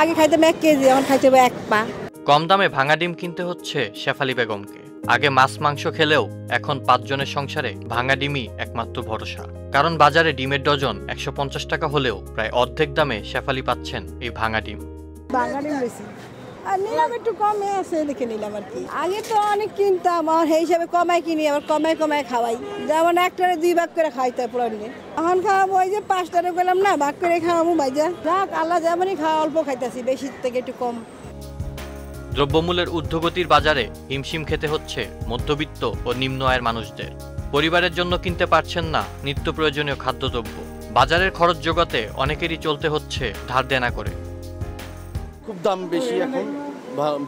আগে খাইতে 1 কেজি, এখন খাইতে 1 পা। কম দামে ভাঙা ডিম কিনতে হচ্ছে শেফালি বেগমকে। আগে মাছ মাংস খেলেও এখন 5 জনের সংসারে ভাঙা ডিমই একমাত্র ভরসা। কারণ বাজারে ডিমের ডজন 150 টাকা হলেও প্রায় অর্ধেক দামে শেফালি পাচ্ছেন এই ভাঙা ডিম। ভাঙা ডিম বেশি আর নিলাম একটু কমে আছে দেখে নিলাম আর কি। আগে তো অনেক কিনতাম, আর সেই হিসাবে কমাই কিনি, আবার কমাই খাওয়াই। যেমন একটারে 2 ভাগ করে খাইতে পুরানি। এখন খাওয়াবো ওই যে 5টারে গেলাম না, ভাগ করে খাওয়াবো ভাইজা। যাক আল্লাহ যেমনই খাওয়া, অল্প খাইতেছি, বেশি থেকে একটু কম। দ্রব্যমূল্যের ঊর্ধ্বগতির বাজারে হিমশিম খেতে হচ্ছে মধ্যবিত্ত ও নিম্ন আয়ের মানুষদের। পরিবারের জন্য কিনতে পারছেন না নিত্য প্রয়োজনীয় খাদ্যদ্রব্য। বাজারের খরচ জোগাতে অনেকেরই চলতে হচ্ছে ধার দেনা করে। খুব দাম বেশি, এখন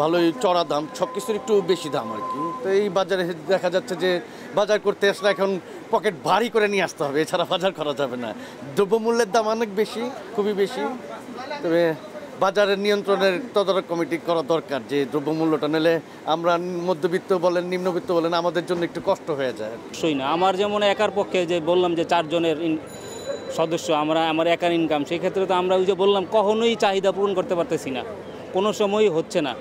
ভালোই চড়া দাম, সব কিছুর একটু বেশি দাম আর কি। তো এই বাজারে দেখা যাচ্ছে যে বাজার করতে আসলে এখন পকেট ভারী করে নিয়ে আসতে হবে, এছাড়া বাজার করা যাবে না। দ্রব্যমূল্যের দাম অনেক বেশি, খুবই বেশি। তবে বাজারের নিয়ন্ত্রণের তদারক কমিটি করা দরকার, যে দ্রব্যমূল্যটা নিলে আমরা মধ্যবিত্ত বলেন নিম্নবিত্ত বলেন আমাদের জন্য একটু কষ্ট হয়ে যায়। অবশ্যই না, আমার যেমন একার পক্ষে যে বললাম যে 4 জনের সদস্য, আমার একার ইনকাম, সেই ক্ষেত্রে তো আমরা ওই যে বললাম কখনোই চাহিদা পূরণ করতে পারতেছি না, কোনো সময়ই হচ্ছে না।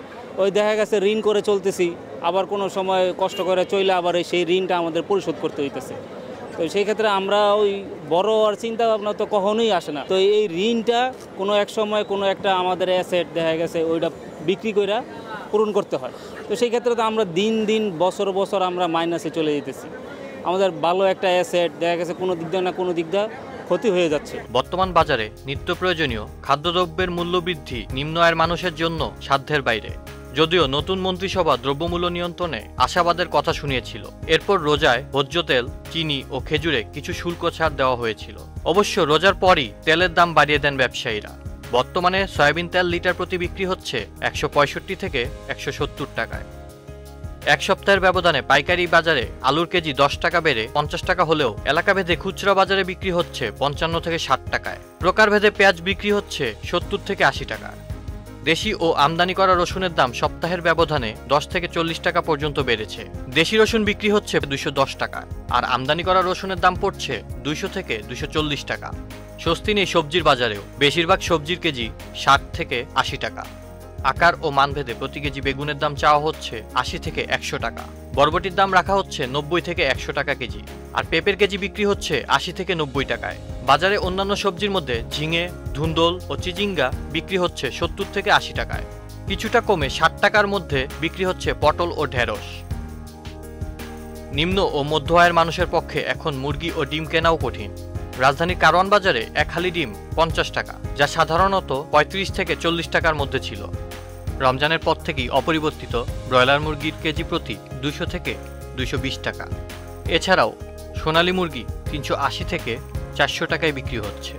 ওই দেখা গেছে ঋণ করে চলতেছি, আবার কোনো সময় কষ্ট করে চলে আবার সেই ঋণটা আমাদের পরিশোধ করতে হইতেছে। তো সেই ক্ষেত্রে আমরা ওই বড় আর চিন্তা ভাবনা তো কখনোই আসে না। তো এই ঋণটা কোনো এক সময় কোনো একটা আমাদের অ্যাসেট দেখা গেছে ওইটা বিক্রি করে পূরণ করতে হয়। তো সেই ক্ষেত্রে তো আমরা দিন বছর আমরা মাইনাসে চলে যেতেছি। আমাদের ভালো একটা অ্যাসেট দেখা গেছে কোনো দিক দিয়ে না কোনো দিক দিয়ে ক্ষতি হয়ে যাচ্ছে। বর্তমান বাজারে নিত্য প্রয়োজনীয় খাদ্যদ্রব্যের মূল্য বৃদ্ধি নিম্ন আয়ের মানুষের জন্য সাধ্যের বাইরে। যদিও নতুন মন্ত্রিসভা দ্রব্যমূল্য নিয়ন্ত্রণে আশাবাদের কথা শুনিয়েছিল। এরপর রোজায় ভোজ্য তেল, চিনি ও খেজুরে কিছু শুল্ক ছাড় দেওয়া হয়েছিল। অবশ্য রোজার পরই তেলের দাম বাড়িয়ে দেন ব্যবসায়ীরা। বর্তমানে সয়াবিন তেল লিটার প্রতি বিক্রি হচ্ছে 165 থেকে 170 টাকায়। এক সপ্তাহের ব্যবধানে পাইকারি বাজারে আলুর কেজি 10 টাকা বেড়ে 50 টাকা হলেও এলাকাভেদে খুচরা বাজারে বিক্রি হচ্ছে 55 থেকে 60 টাকায়। প্রকারভেদে পেঁয়াজ বিক্রি হচ্ছে 70 থেকে 80 টাকা। দেশি ও আমদানি করা রসুনের দাম সপ্তাহের ব্যবধানে 10 থেকে 40 টাকা পর্যন্ত বেড়েছে। দেশি রসুন বিক্রি হচ্ছে 210 টাকা, আর আমদানি করা রসুনের দাম পড়ছে 200 থেকে 240 টাকা। স্বস্তি নেই সবজির বাজারেও। বেশিরভাগ সবজির কেজি 60 থেকে 80 টাকা। আকার ও মানভেদে প্রতি কেজি বেগুনের দাম চাওয়া হচ্ছে 80 থেকে 100 টাকা। বরবটির দাম রাখা হচ্ছে 90 থেকে 100 টাকা কেজি, আর পেঁপের কেজি বিক্রি হচ্ছে 80 থেকে 90 টাকায়। বাজারে অন্যান্য সবজির মধ্যে ঝিঙে, ধুন্দল ও চিচিঙ্গা বিক্রি হচ্ছে 70 থেকে 80 টাকায়। কিছুটা কমে 60 টাকার মধ্যে বিক্রি হচ্ছে পটল ও ঢেঁড়স। নিম্ন ও মধ্য আয়ের মানুষের পক্ষে এখন মুরগি ও ডিম কেনাও কঠিন। রাজধানীর কারওয়ান বাজারে এক হালি ডিম 50 টাকা, যা সাধারণত 35 থেকে 40 টাকার মধ্যে ছিল। রমজানের পর থেকেই অপরিবর্তিত ব্রয়লার মুরগির কেজি প্রতি 200 থেকে 220 টাকা। এছাড়াও সোনালী মুরগি 380 থেকে 400 টাকায় বিক্রি হচ্ছে।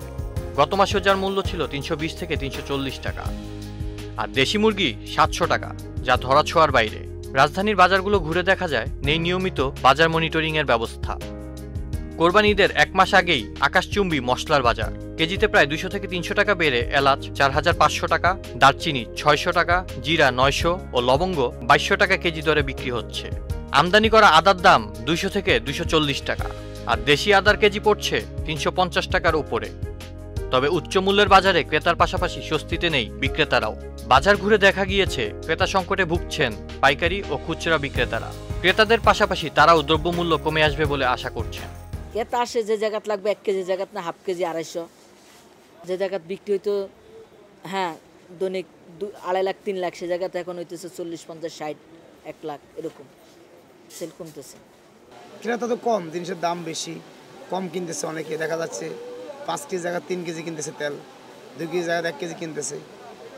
গত মাসেও যার মূল্য ছিল 320 থেকে 340 টাকা। আর দেশি মুরগি 700 টাকা, যা ধরাছোঁয়ার বাইরে। রাজধানীর বাজারগুলো ঘুরে দেখা যায় নেই নিয়মিত বাজার মনিটরিংয়ের ব্যবস্থা। কোরবানি ঈদের 1 মাস আগেই আকাশচুম্বী মশলার বাজার। কেজিতে প্রায় 200 থেকে 300 টাকা বেড়ে এলাচ 4500 টাকা, দারচিনি 600 টাকা, জিরা 900 ও লবঙ্গ 2200 টাকা কেজি দরে বিক্রি হচ্ছে। আমদানি করা আদার দাম 200 থেকে 240 টাকা, আর দেশি আদার কেজি পড়ছে 350 টাকার উপরে। তবে উচ্চ মূল্যের বাজারে ক্রেতার পাশাপাশি স্বস্তিতে নেই বিক্রেতারাও। বাজার ঘুরে দেখা গিয়েছে ক্রেতা সংকটে ভুগছেন পাইকারি ও খুচরা বিক্রেতারা। ক্রেতাদের পাশাপাশি তারাও দ্রব্যমূল্য কমে আসবে বলে আশা করছেন। ক্রেতা আসে যে জায়গাত লাগবে 1 কেজি জায়গাত না হাফ কেজি 250, যে জায়গাত বিক্রি হইতো হ্যাঁ দৈনিক 2.5 লাখ 3 লাখ, সে জায়গাতে এখন হইতেছে 40, 50, 60, 1 লাখ এরকম সেল কমতেছে। ক্রেতা তো কম, জিনিসের দাম বেশি, কম কিনতেছে অনেকে। দেখা যাচ্ছে 5 কেজি জায়গায় 3 কেজি কিনতেছে তেল, 2 কেজি জায়গায় 1 কেজি কিনতেছে।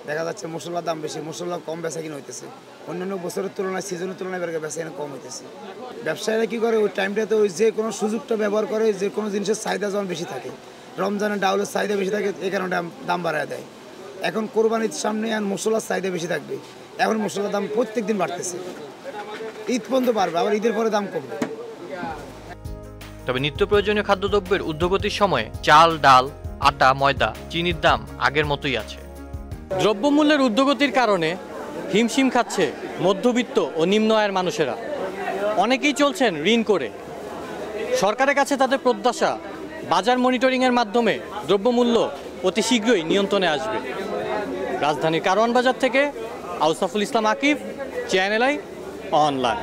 দেখা যাচ্ছে মশলার দাম বেশি, মশলা কম বেচা কিনা হইতেছে। অন্যান্য বছরের তুলনায় সিজনের তুলনায় বেচা কিনা কম হইতেছে। ব্যবসায়ীরা কী করে ওই টাইমটাতে ওই যে কোনো সুযোগটা ব্যবহার করে, যে কোনো জিনিসের চাহিদা যখন বেশি থাকে, রমজানে ডাউলের চাহিদা বেশি থাকে, এই কারণে দাম বাড়ায় দেয়। এখন কোরবানির সামনে আর মশলার চাহিদা বেশি থাকবে, এখন মশলার দাম প্রত্যেক দিন বাড়তেছে। ঈদ পর্যন্ত বাড়বে, আবার ঈদের পরে দাম কমবে। তবে নিত্য প্রয়োজনীয় খাদ্যদ্রব্যের ঊর্ধ্বগতির সময়ে চাল, ডাল, আটা, ময়দা, চিনির দাম আগের মতোই আছে। দ্রব্যমূল্যের ঊর্ধ্বগতির কারণে হিমশিম খাচ্ছে মধ্যবিত্ত ও নিম্ন আয়ের মানুষেরা। অনেকেই চলছেন ঋণ করে। সরকারের কাছে তাদের প্রত্যাশা বাজার মনিটরিংয়ের মাধ্যমে দ্রব্যমূল্য অতি শীঘ্রই নিয়ন্ত্রণে আসবে। রাজধানীর কারওয়ান বাজার থেকে আউসাফুল ইসলাম আকিব, চ্যানেল আই অনলাইন।